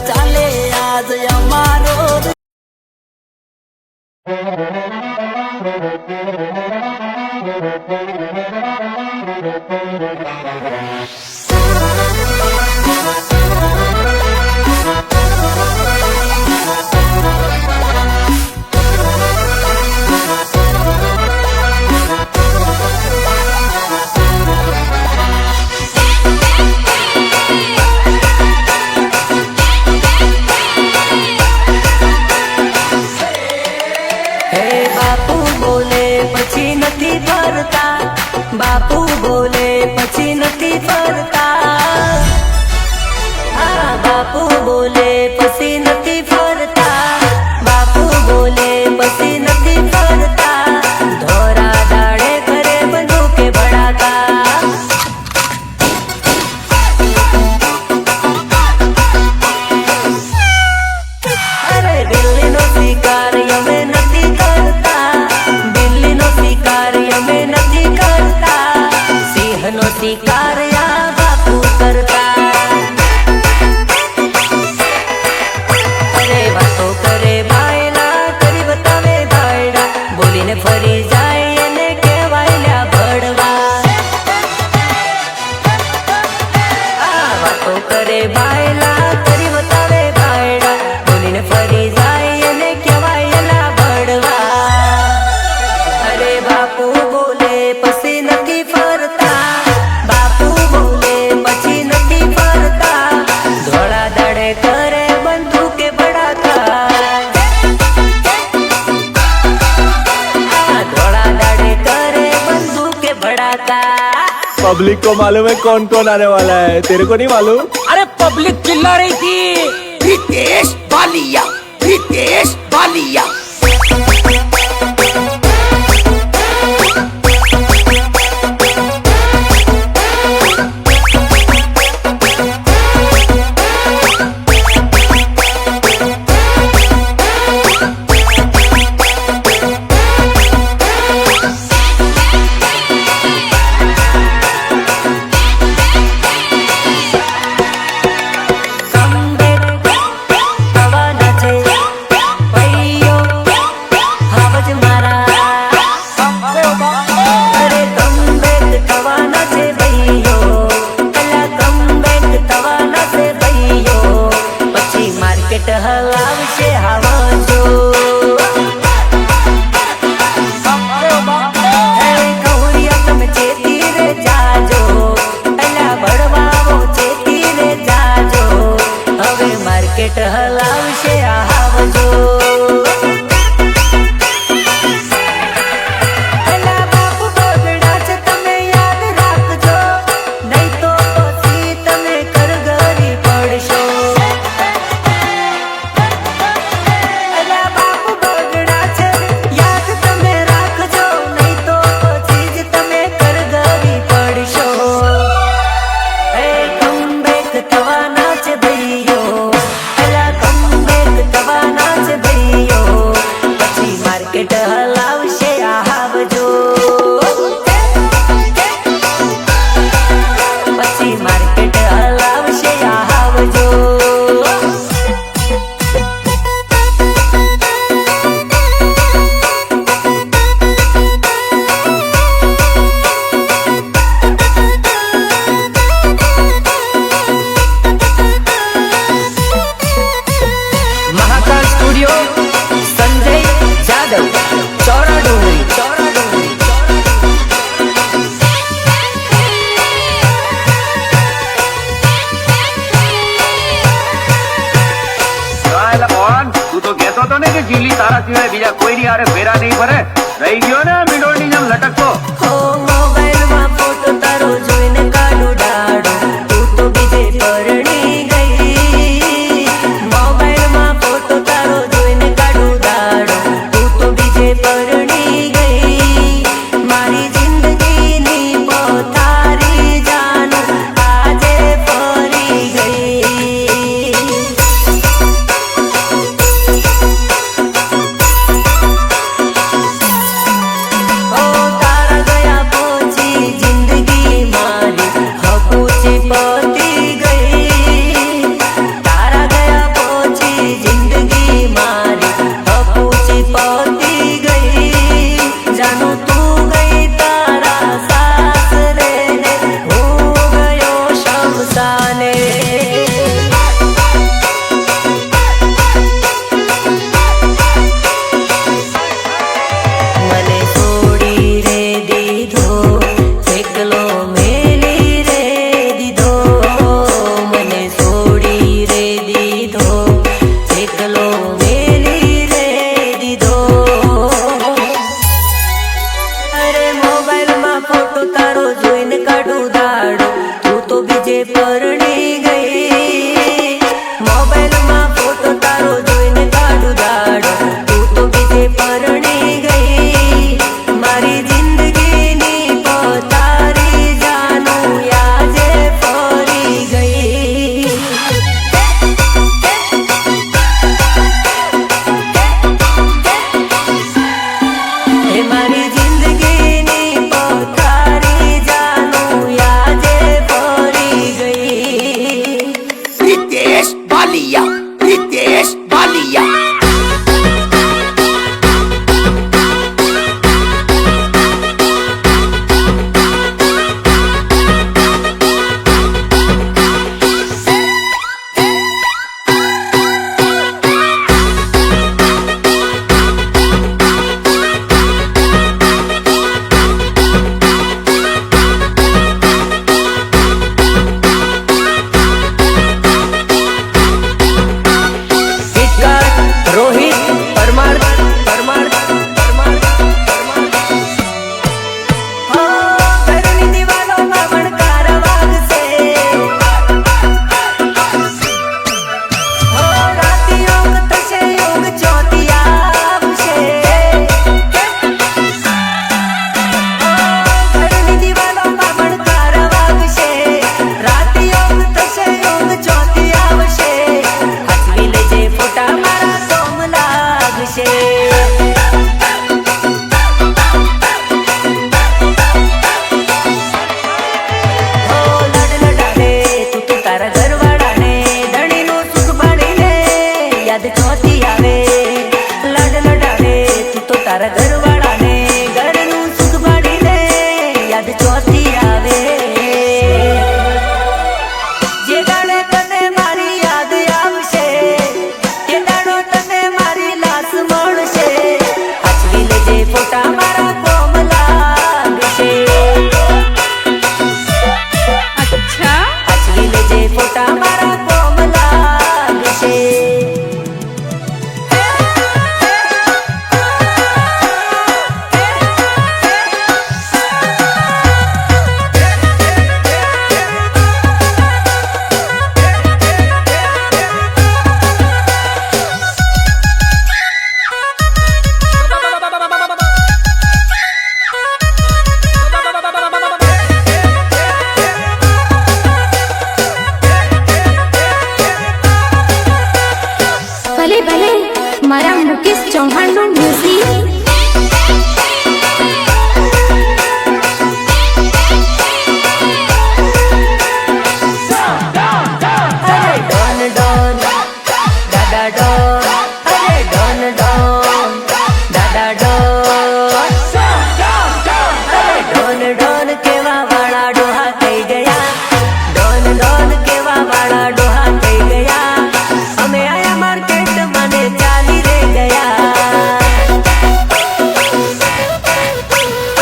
ચાલે આજ અમારો બાપુ બોલે પછી નથી ફરતા બાપુ બોલે પછી નથી ફરતા બાપુ બોલે પછી નથી ફરતા ધોરા દાડે કરે બંદૂકે ભડાકા અરે દિલ્હીનો શિકાર અમે નથી કરતા દિલ્હીનો શિકાર અમે નથી કરતા સિંહનો શિકાર આ બાપુ કરતા અરે વાતો કરે બાયલા કરી બતાવે ભાયડા બોલીને ફરી જાય એને કહેવાય ભડવા વાતો કરે બાયલા કરી બતાવે ભાયડા બોલીને ફરી જાય એને કહેવાય ભડવા અરે બાપુ બોલે પછી નથી ફરતા બાપુ બોલે પછી નથી ફરતા ધોળા દાડે કરે બંદૂકે ભડાકા ધોળા દાડે કરે બંदूके भड़ाका पब्लिक को मालूम है कौन कौन आने वाला है, तेरे को नहीं मालूम? अरे पब्लिक चिल्ला रही थी रितेश बालिया रितेश बालिया હલાવશે હવા જો કૌરિયા તમે ચેતી રે જાજો અલા બળવાઓ ચેતી રે જાજો હવે માર્કેટ હલાવશે આવજો ગીલી તારા સિવાય બીજા કોઈની હારે ફેરા નહીં ભરે રહી ગયો ને મીંડોળની જેમ લટકતો મોબાઈલમાં ફોટો તારો જોઈને કાઢું ડાડું તું તો બીજે પરણી ગઈ મોબાઈલમાં ફોટો તારો જોઈને કાઢું ડાડું તું તો બીજે પરણી ગઈ મારી જિંદગીની પોતારી જાન આજે ફરી ગઈ તારા તારો જોઈને કાઢું દાડો તું તો બીજે પરણી ગઈ મોબાઈલમાં ફોટો તારો જોઈને કાઢું દાડો તું તો બીજે પરણી ગઈ મારી જિંદગીની પોતારી જાનું યાજે ફરી ગઈ હે મારી જિંદગીની પોતારી જાનું યાજે ફરી ગઈ रितेश बालिया रितेश बालिया રોહિત પરમાર પરમાર પરમાર હો ઘરની દિવાલોમાં ભણકાર વાગશે હો રાતી યોગ થશે યોગ ચોથી આવશે હો ઘરની દિવાલોમાં ભણકાર વાગશે રાતી યોગ થશે યોગ ચોથી આવશે હાથવી લેજે ફોટા મારા સોમ લાગશે ઓ લડ લડાડે તું તો તારા ઘરવાળાને ધણીનું સુખ ભાળીને યાદ ચોથી આવે લડ લડાડે તું તો તારા ઘરવાળાને ઘરનું સુખ ભાળીને યાદ ચોથી આવે જે દાડે તને મારી યાદ આવશે તે દાડો તને મારી લાશ મળશે હાચવી લેજે ફોટા મારા કોમ લાગશે अच्छा હાચવી લેજે ફોટા મારા કોમ લાગશે ભલે ભલે મારા મુકેશ ચૌહાણનું મ્યુઝિક અરે ડોન ડોન દાદા ડોન અરે ડોન ડોન દાદા ડોન અરે ડોન ડોન કેવા વાળા ડોહા થઈ ગયા ડોન ડોન કેવા વાળા ડોહા થઈ ગયા અમે આયા માર્કેટ મને ચાલી રે ગયા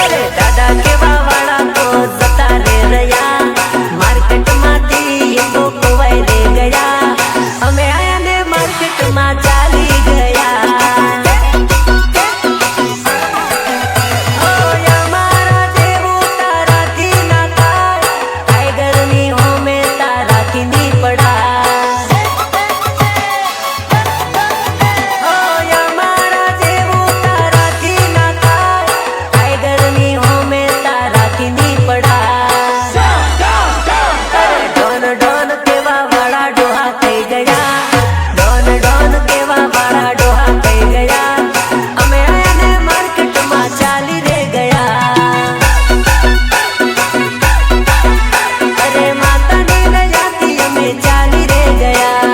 અરે દાદા કેવા વાળા તો જતા રે રહ્યા માર્કેટમાંથી એ તો ખોવાઈ રે ગયા અમે આયા ને માર્કેટમાં ચાલી ગયા ઓ અમારા જેવું તારાથી ના થાય ટાઈગરની હોમે તારાથી ની પડાય ઓ અમારા જેવું તારાથી ના થાય ટાઈગરની હોમે તારાથી ની પડાય અરે ડોન ડોન કેવા વાળા ડોહા થઈ ગયા ડોન ડોન કેવા વાળા ડોહા થઈ ગયા અમે આયા ને માર્કેટમાં ચાલી રે ગયા અરે માતાની દયાથી અમે ચાલી રે ગયા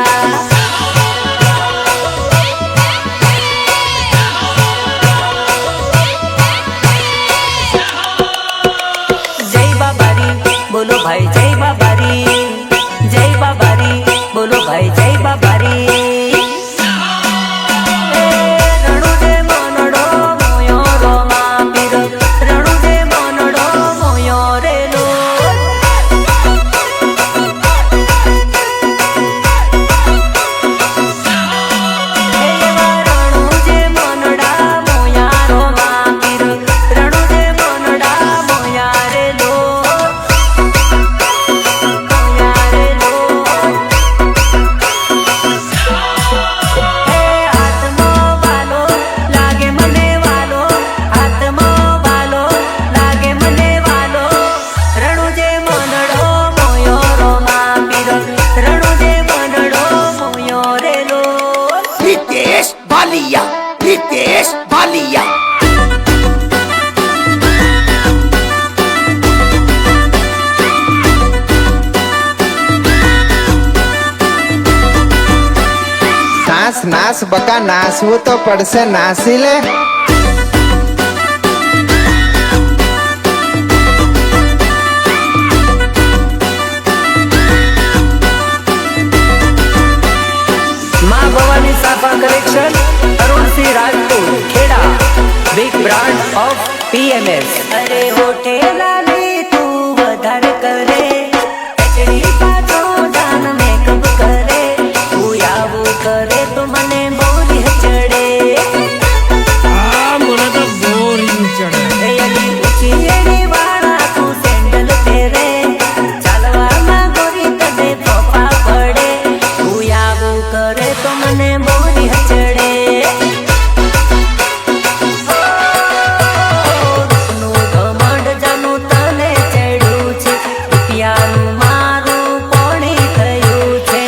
જય બાબારી બોલો ભાઈ જય બાબારી જય બાબારી બોલો ભાઈ જય બાબારી રણુ જે મોનડો મોયો રોમા પીર રણુ જે મોનડો મોયો રેલો એવા રણુ જે મોનડા મોયા રોમા પીર રણુ જે મોનડા મોયા રેલો નાસ બકા નાસવું તો પડશે, નાસી લે. Maa Bhavani Safa collection, Arun Singh Rajput, Kheda, big brand of PMS. अरे होठे लाली तू વધાર કરે, એચડી પાછો જાન મેકઅપ કરે, તું આવું કરે તો મને બોરી ચડે. આ મને તો બોરિંગ ચડે. એની ઊંચી એની વાળા તું સેન્ડલ પહેરે, ચાલવામાં ગોરી તને ફોફા પડે, તું આવું કરે તો મને બોરી ચડે. રૂપનું ઘમંડ જાનું તને ચડ્યું છે, રૂપિયાનું મારું પોણી થયું છે.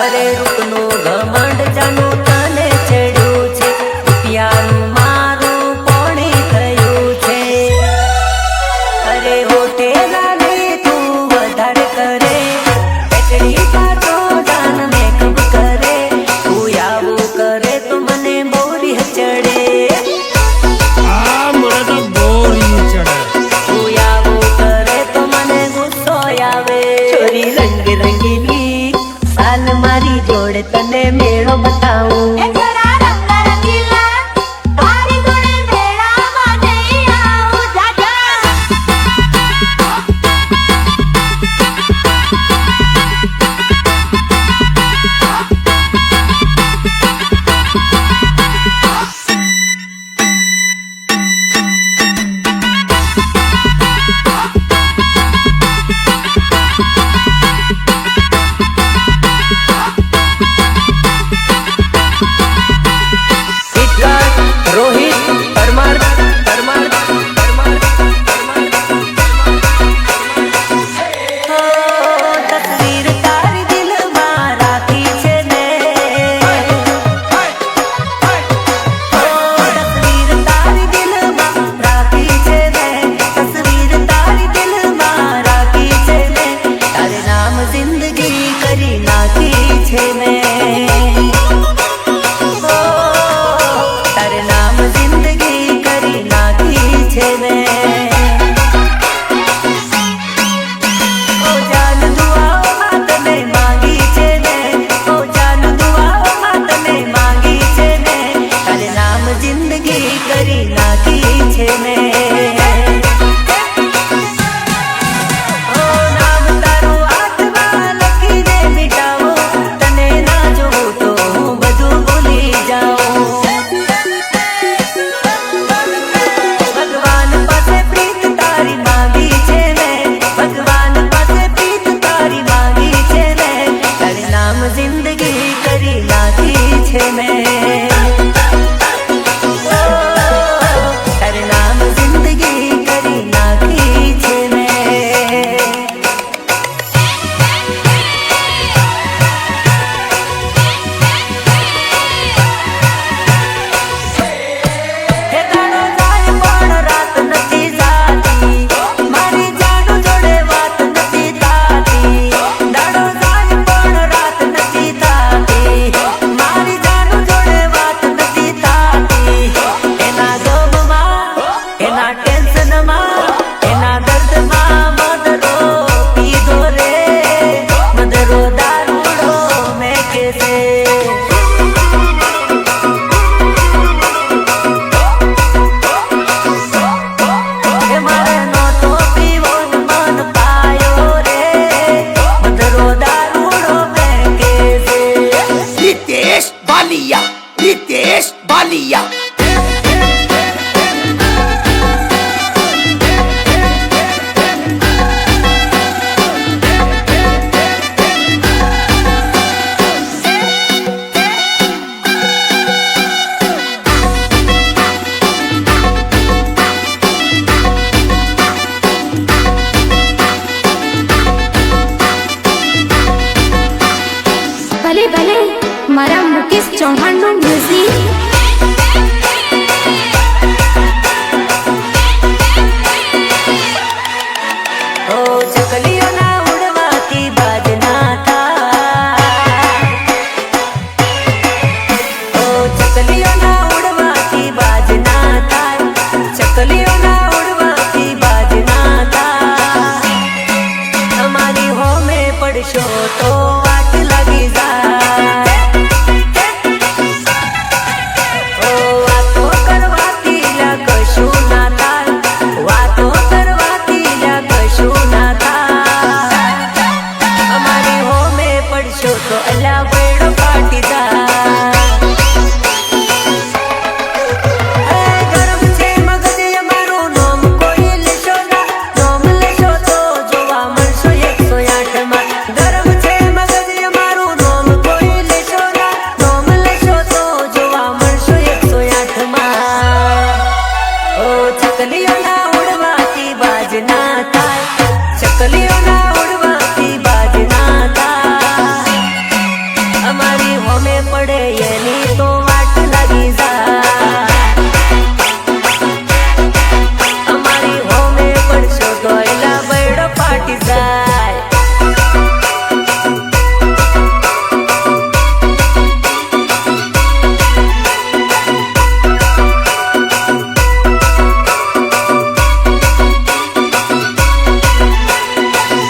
અરે રૂપનું ઘમંડ જાનું તને ચડ્યું છે, રૂપિયાનું મારું પોણી થયું છે. અરે હોઠે લાલી તું વધાર કરે, એચડી પાછો જાન મેકઅપ કરે, તું આવું કરે તો મને બોરી ચડે. આ મને તો બોરિંગ ચડે. તું આવું કરે તો મને ગુસ્સો આવે. છોરી રંગ રંગીલી સાલ મારી જોડે તને મેળો બતાવું. रोहित परमार परमार परमार तस्वीर तारी दिल में राखी छे ने, तस्वीर तारी दिल में राखी छे ने, तस्वीर तारी दिल में राखी छे ने, तारे नाम जिंदगी करी नाखी छे ने. તારે નામ જિંદગી કરી નાખી છે મેં. ઓ જાન દુઆઓ માં તને માંગી છે ને, ઓ જાન દુઆઓ માં તને માંગી છે ને, તારે નામ જિંદગી કરી નાખી છે મેં. ઓ નામ તારું હાથમાં લખીને મિટાવો, તને ના જોઉં તો હું બધું ભૂલી જાઉં. ભગવાન પાસે પ્રીત તારી માંગી છે ને, ભગવાન પાસે પ્રીત તારી માંગી છે ને, તારે નામ જિંદગી કરી નાખી છે મેં. તારે નામ જિંદગી ચકલીઓના ઉડવાથી બાજ ના થાય, ચકલીઓના ઉડવાથી બાજ ના થાય. અમારી હોમે પડે એની તો વાટ લાગી જાય, અમારી હોમે પડશો તો એલા બૈડો ફાટી જાય.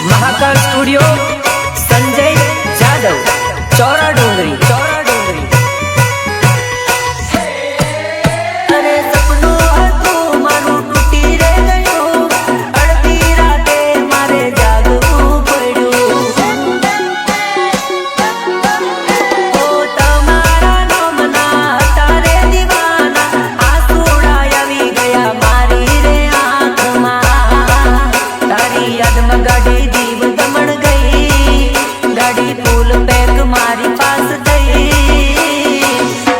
महाकाल स्टूडियो संजय जादव चौरा डोंगरी, चौरा डोंगरी. अरे सपનું હતું મારું તૂટી રે ગયું, અડધી રાતે મારે જાગવું પડ્યું. ઓ તમારા નામના હતા રે દીવાના, આંસુડા આવી ગયા મારી રે આંખમાં. તારી યાદમાં ગાડી દીવ દમણ ગઈ, ગાડી ફૂલ પેક મારી પાસ થઈ,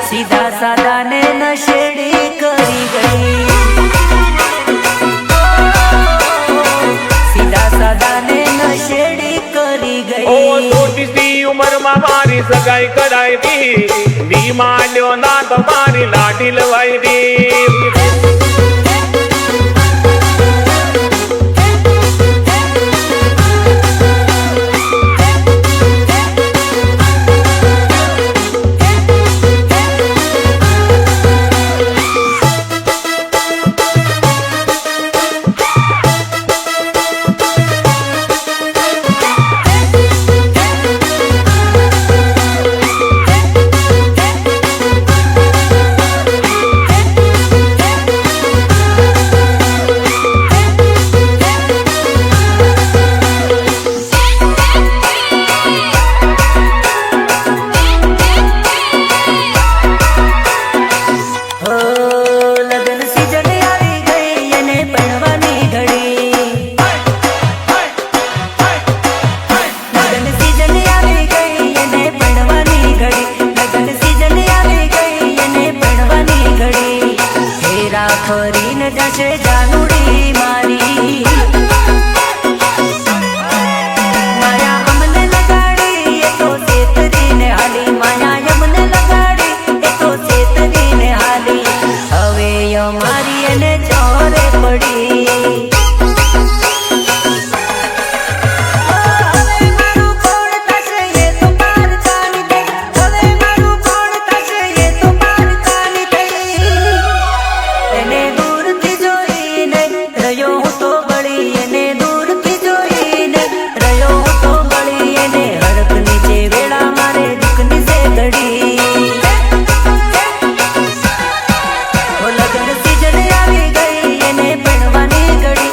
સીધા સાદા ને નશેડી કરી ગઈ, સીધા સાદા ને નશેડી કરી ઓ ગઈ. છોટી ઉંમરમાં મારી સગાઈ કરાઈ દી, વી માંડ્યો ના તો મારી લાઠી લવાઈ દી. હો લગન સીઝન આવી ગઈ એને પરણવાની ઘડી, લગન સીઝન આવી ગઈ એને પરણવાની ઘડી, લગન સીઝન આવી ગઈ એને પરણવાની ઘડી. ફેરા ફરીને જશે જાનુડી મારી, માયા અમને લગાડી એ તો છેતરીને હાલી, માયા અમને લગાડી એ તો છેતરીને હાલી. હવે અમારી એને ચોરે પડી. હવે મારું કોણ થશે એ તો પારકાની થઈ, હવે મારું કોણ થશે એ તો પારકાની થઈ. એને દૂરથી જોઈને રહ્યો હું તો બળી, એને દૂરથી જોઈને રહ્યો હું તો બળી, એને હડક નીચે વેળા મારે દુઃખની સે ઘડી. ઓ લગન સીઝન આવી ગઈ એને પરણવાની ઘડી,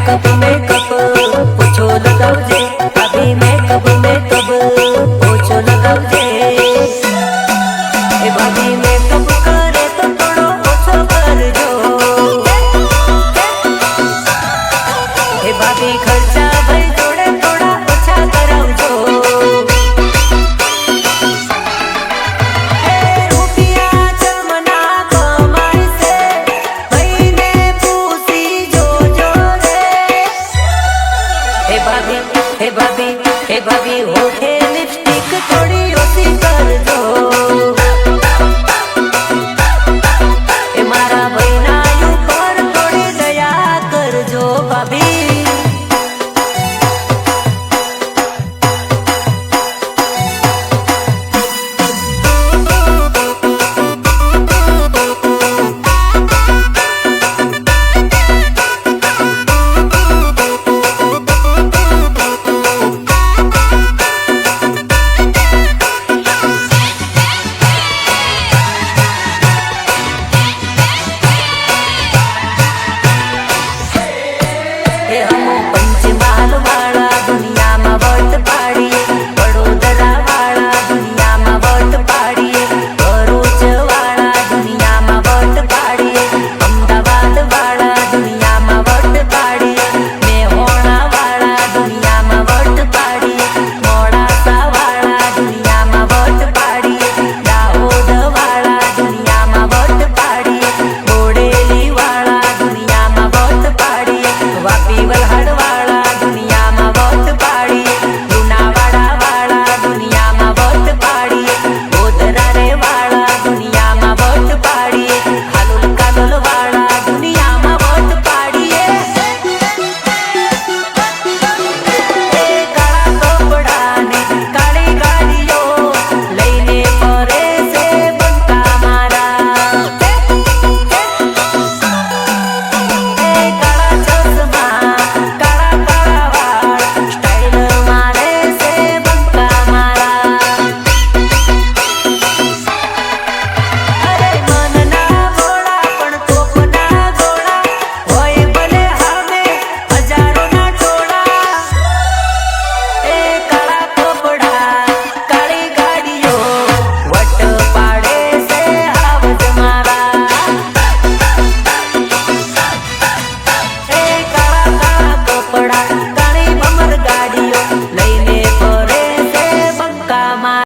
મેકઅપ ઓછો લગાવજે ભાભી મેકઅપ ઓછો લગાવજે એ ભાભી મેકઅપ કરે તો થોડો ઓછો કરજો એ ભાભી ખર્ચા ભાઈ જોડે થોડા ઓછા કરાવજો એ રૂપિયા ચમના કમાશે ભાઈને પૂછી જોજો રે હે ભાભી હોઠે લિપસ્ટિક થોડી ઓછી કરજો એ મારા ભાઈના ઉપર થોડી દયા કરજો ભાભી